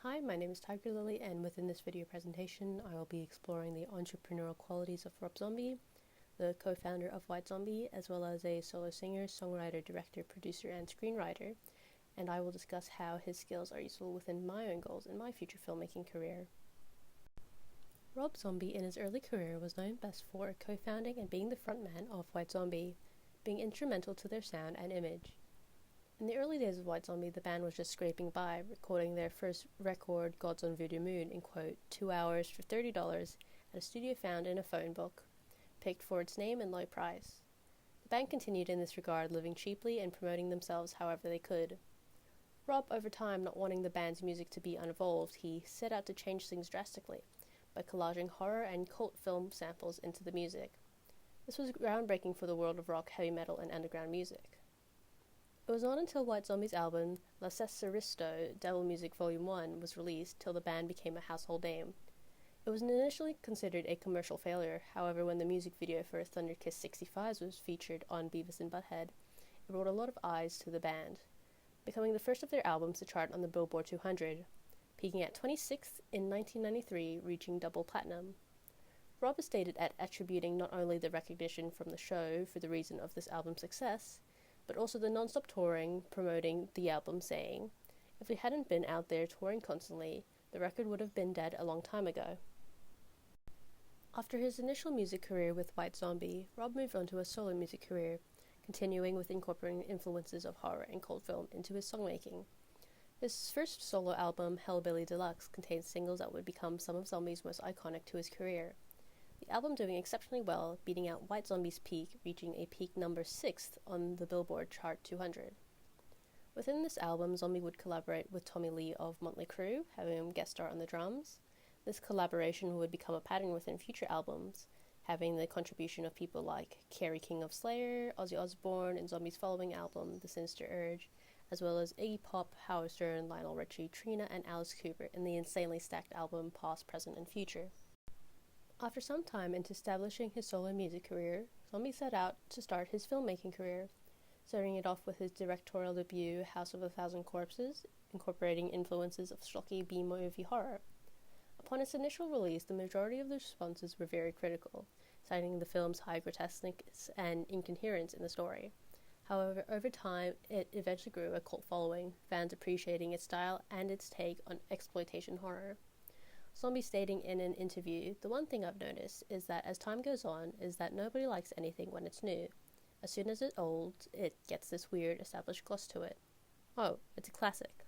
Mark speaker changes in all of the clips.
Speaker 1: Hi, my name is Tigerlily, and within this video presentation, I will be exploring the entrepreneurial qualities of Rob Zombie, the co-founder of White Zombie, as well as a solo singer, songwriter, director, producer, and screenwriter, and I will discuss how his skills are useful within my own goals in my future filmmaking career. Rob Zombie in his early career was known best for co-founding and being the frontman of White Zombie, being instrumental to their sound and image. In the early days of White Zombie, the band was just scraping by, recording their first record, Gods on Voodoo Moon, in quote, 2 hours for $30 at a studio found in a phone book, picked for its name and low price. The band continued in this regard, living cheaply and promoting themselves however they could. Rob, over time, not wanting the band's music to be unevolved, he set out to change things drastically by collaging horror and cult film samples into the music. This was groundbreaking for the world of rock, heavy metal, and underground music. It was not until White Zombie's album La Cesaristo, Devil Music Volume 1 was released till the band became a household name. It was initially considered a commercial failure, however when the music video for Thunder Kiss 65 was featured on Beavis and Butthead, it brought a lot of eyes to the band, becoming the first of their albums to chart on the Billboard 200, peaking at 26th in 1993, reaching double platinum. Rob is stated at attributing not only the recognition from the show for the reason of this album's success, but also the non-stop touring promoting the album, saying, "If we hadn't been out there touring constantly, the record would have been dead a long time ago." After his initial music career with White Zombie, Rob moved on to a solo music career, continuing with incorporating influences of horror and cult film into his songmaking. His first solo album, Hellbilly Deluxe, contained singles that would become some of Zombie's most iconic to his career. The album doing exceptionally well, beating out White Zombie's Peak, reaching a peak number 6th on the Billboard Chart 200. Within this album, Zombie would collaborate with Tommy Lee of Motley Crue, having him guest star on the drums. This collaboration would become a pattern within future albums, having the contribution of people like Kerry King of Slayer, Ozzy Osbourne, and Zombie's following album, The Sinister Urge, as well as Iggy Pop, Howard Stern, Lionel Richie, Trina, and Alice Cooper in the insanely stacked album Past, Present, and Future. After some time into establishing his solo music career, Zombie set out to start his filmmaking career, starting it off with his directorial debut, House of a Thousand Corpses, incorporating influences of schlocky B-movie horror. Upon its initial release, the majority of the responses were very critical, citing the film's high grotesqueness and incoherence in the story. However, over time, it eventually grew a cult following, fans appreciating its style and its take on exploitation horror. Zombie stating in an interview, "The one thing I've noticed is that as time goes on is that nobody likes anything when it's new. As soon as it's old, it gets this weird established gloss to it. Oh, it's a classic."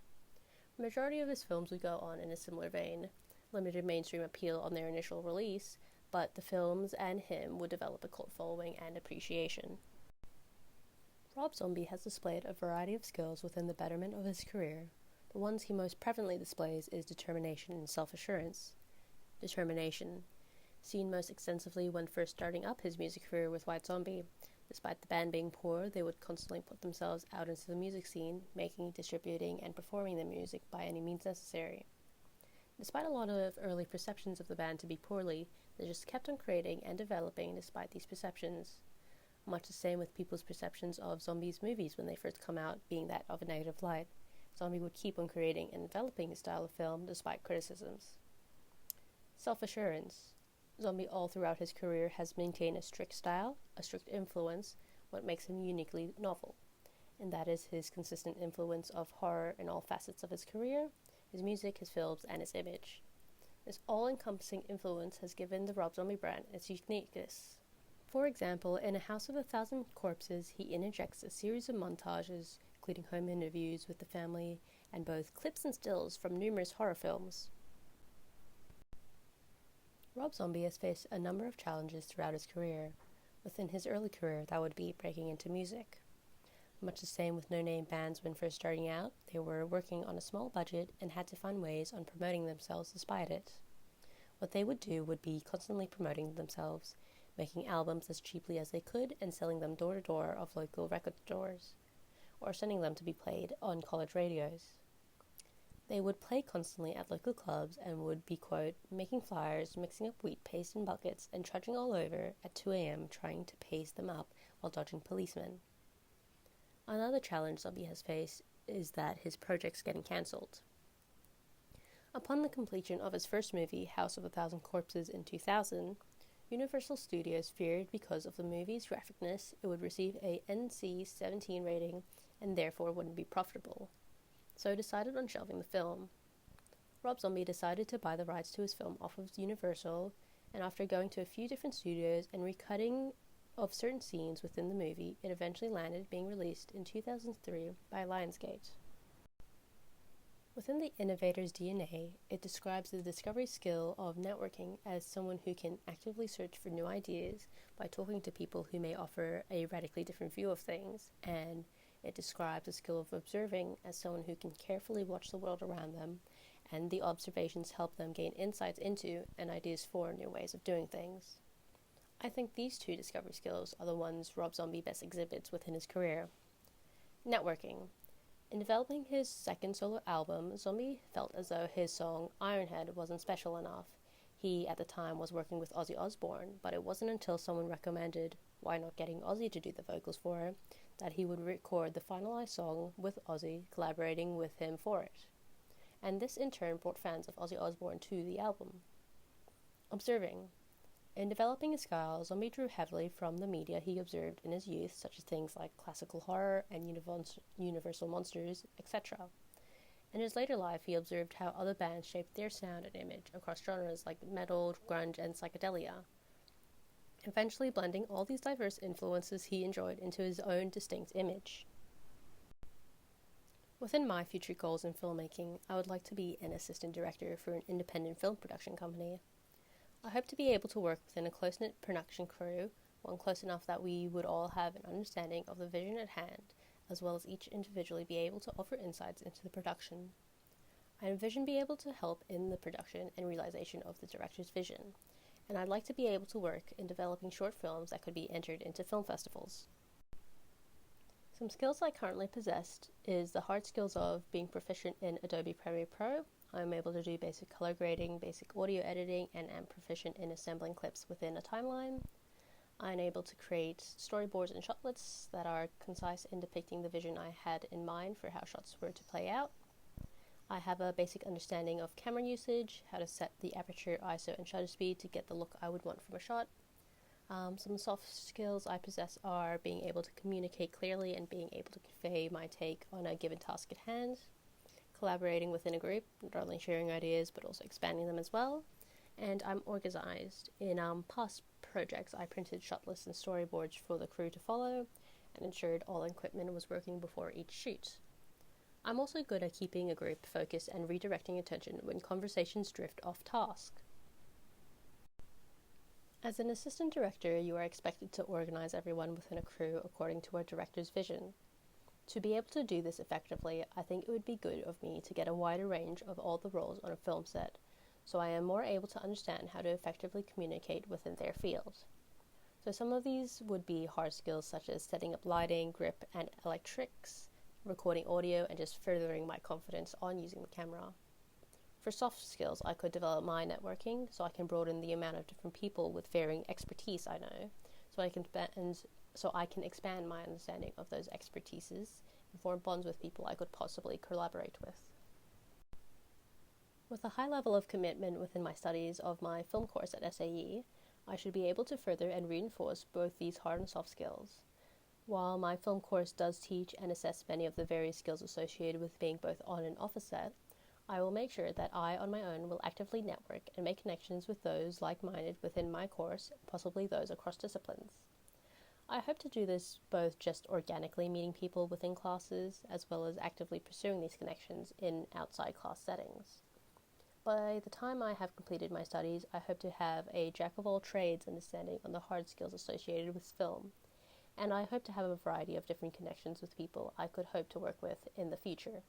Speaker 1: The majority of his films would go on in a similar vein, limited mainstream appeal on their initial release, but the films and him would develop a cult following and appreciation. Rob Zombie has displayed a variety of skills within the betterment of his career. The ones he most prevalently displays is determination and self-assurance. Determination, seen most extensively when first starting up his music career with White Zombie. Despite the band being poor, they would constantly put themselves out into the music scene, making, distributing, and performing the music by any means necessary. Despite a lot of early perceptions of the band to be poorly, they just kept on creating and developing despite these perceptions. Much the same with people's perceptions of Zombie's movies when they first come out being that of a negative light. Zombie would keep on creating and developing his style of film despite criticisms. Self-assurance. Zombie all throughout his career has maintained a strict style, a strict influence, what makes him uniquely novel. And that is his consistent influence of horror in all facets of his career, his music, his films, and his image. This all-encompassing influence has given the Rob Zombie brand its uniqueness. For example, in A House of a Thousand Corpses, he interjects a series of montages, including home interviews with the family, and both clips and stills from numerous horror films. Rob Zombie has faced a number of challenges throughout his career. Within his early career, that would be breaking into music. Much the same with no-name bands when first starting out, they were working on a small budget and had to find ways on promoting themselves despite it. What they would do would be constantly promoting themselves, making albums as cheaply as they could and selling them door to door of local record stores, or sending them to be played on college radios. They would play constantly at local clubs and would be, quote, making flyers, mixing up wheat paste in buckets, and trudging all over at 2 a.m. trying to paste them up while dodging policemen. Another challenge Zombie has faced is that his project's getting cancelled. Upon the completion of his first movie, House of a Thousand Corpses in 2000, Universal Studios feared because of the movie's graphicness it would receive a NC-17 rating and therefore wouldn't be profitable, so decided on shelving the film. Rob Zombie decided to buy the rights to his film off of Universal, and after going to a few different studios and recutting of certain scenes within the movie, it eventually landed being released in 2003 by Lionsgate. Within the innovator's DNA, it describes the discovery skill of networking as someone who can actively search for new ideas by talking to people who may offer a radically different view of things, and it describes the skill of observing as someone who can carefully watch the world around them, and the observations help them gain insights into and ideas for new ways of doing things. I think these two discovery skills are the ones Rob Zombie best exhibits within his career. Networking. In developing his second solo album, Zombie felt as though his song Ironhead wasn't special enough. He, at the time, was working with Ozzy Osbourne, but it wasn't until someone recommended why not getting Ozzy to do the vocals for it that he would record the finalized song with Ozzy, collaborating with him for it. And this in turn brought fans of Ozzy Osbourne to the album. Observing. In developing his style, Zombie drew heavily from the media he observed in his youth, such as things like classical horror and Universal monsters, etc. In his later life, he observed how other bands shaped their sound and image across genres like metal, grunge, and psychedelia, eventually blending all these diverse influences he enjoyed into his own distinct image. Within my future goals in filmmaking, I would like to be an assistant director for an independent film production company. I hope to be able to work within a close-knit production crew, one close enough that we would all have an understanding of the vision at hand, as well as each individually be able to offer insights into the production. I envision being able to help in the production and realization of the director's vision, and I'd like to be able to work in developing short films that could be entered into film festivals. Some skills I currently possess is the hard skills of being proficient in Adobe Premiere Pro. I'm able to do basic color grading, basic audio editing, and am proficient in assembling clips within a timeline. I'm able to create storyboards and shot lists that are concise in depicting the vision I had in mind for how shots were to play out. I have a basic understanding of camera usage, how to set the aperture, ISO, and shutter speed to get the look I would want from a shot. Some soft skills I possess are being able to communicate clearly and being able to convey my take on a given task at hand. Collaborating within a group, not only sharing ideas but also expanding them as well, and I'm organized. In past projects, I printed shot lists and storyboards for the crew to follow and ensured all equipment was working before each shoot. I'm also good at keeping a group focused and redirecting attention when conversations drift off task. As an assistant director, you are expected to organize everyone within a crew according to a director's vision. To be able to do this effectively, I think it would be good of me to get a wider range of all the roles on a film set, so I am more able to understand how to effectively communicate within their field. So some of these would be hard skills such as setting up lighting, grip, and electrics, recording audio, and just furthering my confidence on using the camera. For soft skills, I could develop my networking, so I can broaden the amount of different people with varying expertise I know, so I can expand my understanding of those expertises and form bonds with people I could possibly collaborate with. With a high level of commitment within my studies of my film course at SAE, I should be able to further and reinforce both these hard and soft skills. While my film course does teach and assess many of the various skills associated with being both on and off a set, I will make sure that I, on my own, will actively network and make connections with those like-minded within my course, and possibly those across disciplines. I hope to do this both just organically meeting people within classes, as well as actively pursuing these connections in outside class settings. By the time I have completed my studies, I hope to have a jack-of-all-trades understanding on the hard skills associated with film, and I hope to have a variety of different connections with people I could hope to work with in the future.